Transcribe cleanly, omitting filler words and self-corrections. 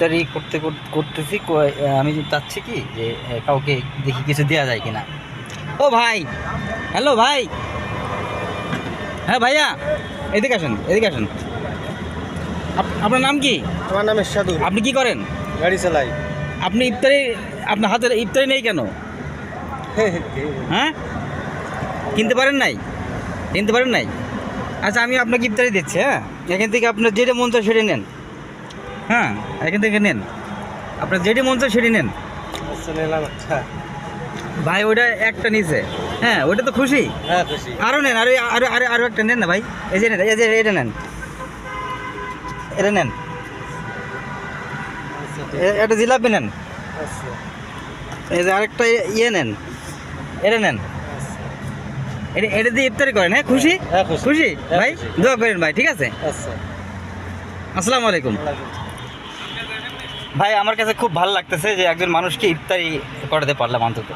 ইফতারি করতেছি আমি চাচ্ছি কি যে কাউকে দেখি কিছু দেওয়া যায় কিনা। ও ভাই, হ্যালো ভাই, হ্যাঁ ভাইয়া, এদিকে আসেন, এদিকে আসেন। আপনার নাম কি? আমার নাম এরশাদুল। আপনি কি করেন? গাড়ি চালাই। আপনি ইফতারি, আপনার হাতে ইফতারি নেই কেন? হ্যাঁ, কিনতে পারেন নাই? কিনতে পারেন নাই? আচ্ছা, আমি আপনাকে ইফতারি দিচ্ছি। হ্যাঁ, এখান থেকে আপনার যেটা মন চায় সেটা নেন। হ্যাঁ, এখান থেকে নেন, আপনার যেটা মন চায় সেটা নেন। আচ্ছা, নিলাম। আচ্ছা ভাই, ওটা একটা নিচে। হ্যাঁ, ওটা তো খুশি। হ্যাঁ, খুশি। আরও নেন, আরো আরো আরো আরো একটা নেন না ভাই। এই যে নেন, এই যে এটা নেন, এটা নেন, একটা জিলাপি নেন। আচ্ছা এই যে আরেকটা ইয়ে নেন, এটা নেন। এটা এটা দিয়ে ইফতারি করেন। হ্যাঁ, খুশি? হ্যাঁ, খুশি। খুশি হ্যাঁ, ভাই, খুশি। দোয়া করেন ভাই, ঠিক আছে? আচ্ছা। আসসালামু আলাইকুম। ভাই, আমার কাছে খুব ভালো লাগতেছে যে একজন মানুষকে ইফতারি করাতে পারলাম অন্তত।